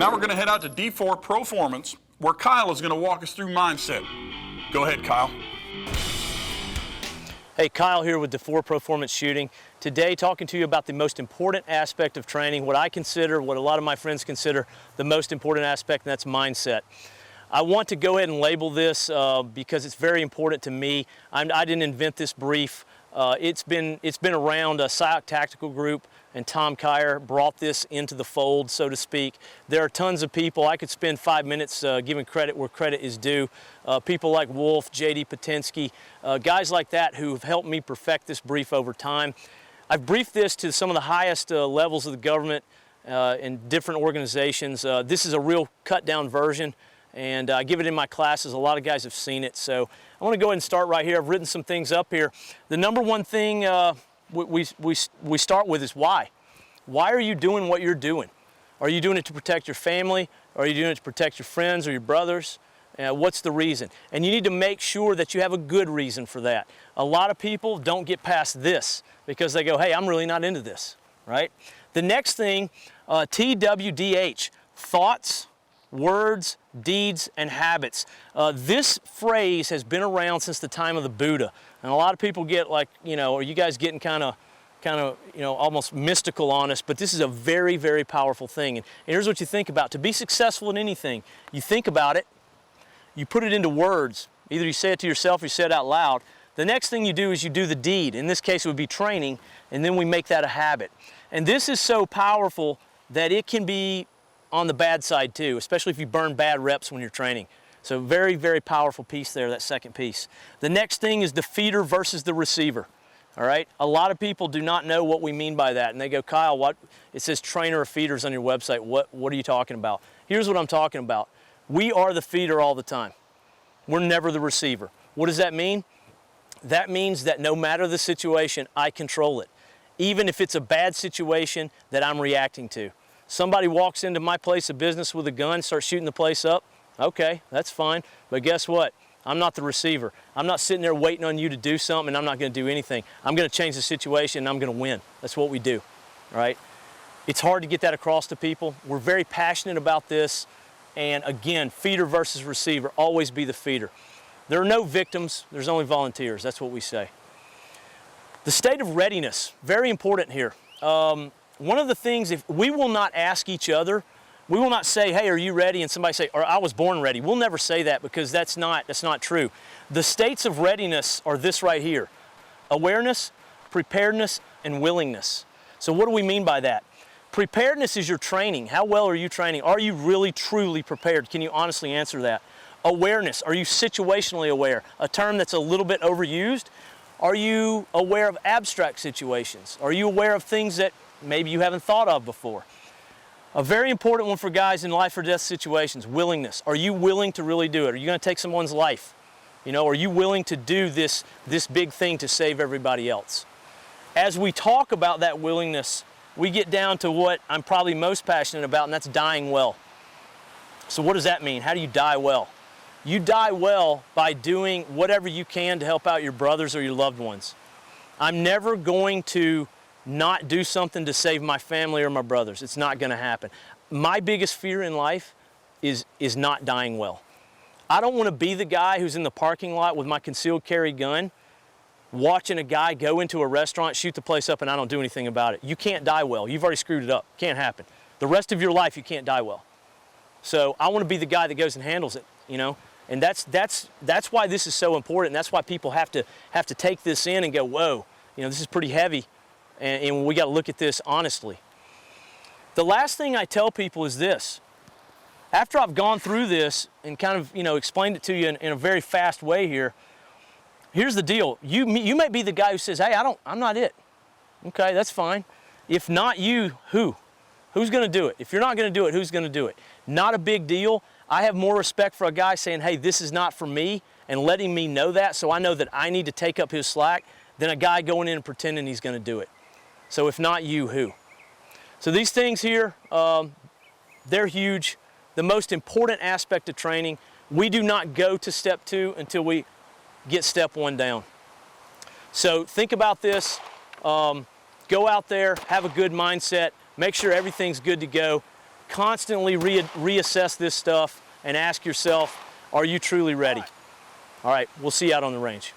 Now we're going to head out to Defoor Proformance, where Kyle is going to walk us through mindset. Go ahead, Kyle. Hey, Kyle here with Defoor Proformance Shooting. Today, talking to you about the most important aspect of training, what I consider, what a lot of my friends consider the most important aspect, and that's mindset. I want to go ahead and label this because it's very important to me. I didn't invent this brief. It's been around. A SIOC tactical group and Tom Kyer brought this into the fold, so to speak. There are tons of people. I could spend 5 minutes giving credit where credit is due. People like Wolf, J.D. Patinsky, guys like that who have helped me perfect this brief over time. I've briefed this to some of the highest levels of the government and different organizations. This is a real cut down version, and I give it in my classes. A lot of guys have seen it, so I want to go ahead and start right here. I've written some things up here. The number one thing we start with is why. Why are you doing what you're doing? Are you doing it to protect your family? Are you doing it to protect your friends or your brothers? What's the reason? And you need to make sure that you have a good reason for that. A lot of people don't get past this because they go, hey, I'm really not into this, right? The next thing, TWDH, thoughts, words, deeds, and habits. This phrase has been around since the time of the Buddha. And a lot of people get like, are you guys getting kind of, almost mystical on us, but this is a very, very powerful thing. And here's what you think about. To be successful in anything, you think about it, you put it into words. Either you say it to yourself or you say it out loud. The next thing you do is you do the deed. In this case, it would be training, and then we make that a habit. And this is so powerful that it can be on the bad side too, especially if you burn bad reps when you're training. So very, very powerful piece there, that second piece. The next thing is the feeder versus the receiver. All right, a lot of people do not know what we mean by that, and they go, Kyle, what? It says trainer of feeders on your website. What are you talking about? Here's what I'm talking about. We are the feeder all the time. We're never the receiver. What does that mean? That means that no matter the situation, I control it. Even if it's a bad situation that I'm reacting to. Somebody walks into my place of business with a gun, starts shooting the place up. Okay, that's fine. But guess what? I'm not the receiver. I'm not sitting there waiting on you to do something and I'm not going to do anything. I'm going to change the situation and I'm going to win. That's what we do, right? It's hard to get that across to people. We're very passionate about this. And again, feeder versus receiver, always be the feeder. There are no victims, there's only volunteers. That's what we say. The state of readiness, very important here. One of the things, if we will not ask each other, we will not say, hey, are you ready? And somebody say, or I was born ready. We'll never say that because that's not true. The states of readiness are this right here. Awareness, preparedness, and willingness. So what do we mean by that? Preparedness is your training. How well are you training? Are you really, truly prepared? Can you honestly answer that? Awareness, are you situationally aware? A term that's a little bit overused. Are you aware of abstract situations? Are you aware of things that maybe you haven't thought of before? A very important one for guys in life or death situations, willingness. Are you willing to really do it? Are you going to take someone's life? Are you willing to do this big thing to save everybody else? As we talk about that willingness, we get down to what I'm probably most passionate about, and that's dying well. So what does that mean? How do you die well? You die well by doing whatever you can to help out your brothers or your loved ones. I'm never going to not do something to save my family or my brothers. It's not going to happen. My biggest fear in life is not dying well. I don't want to be the guy who's in the parking lot with my concealed carry gun watching a guy go into a restaurant, shoot the place up, and I don't do anything about it. You can't die well. You've already screwed it up. Can't happen. The rest of your life, you can't die well. So I want to be the guy that goes and handles it, And that's why this is so important. And that's why people have to take this in and go, whoa, this is pretty heavy. And we got to look at this honestly. The last thing I tell people is this. After I've gone through this and kind of, explained it to you in a very fast way here, here's the deal. You may be the guy who says, hey, I'm not it. Okay, that's fine. If not you, who? Who's going to do it? If you're not going to do it, who's going to do it? Not a big deal. I have more respect for a guy saying, hey, this is not for me, and letting me know that so I know that I need to take up his slack, than a guy going in and pretending he's going to do it. So if not you, who? So these things here, they're huge. The most important aspect of training, we do not go to step 2 until we get step 1 down. So think about this. Go out there, have a good mindset, make sure everything's good to go. constantly reassess this stuff and ask yourself, are you truly ready? All right, we'll see you out on the range.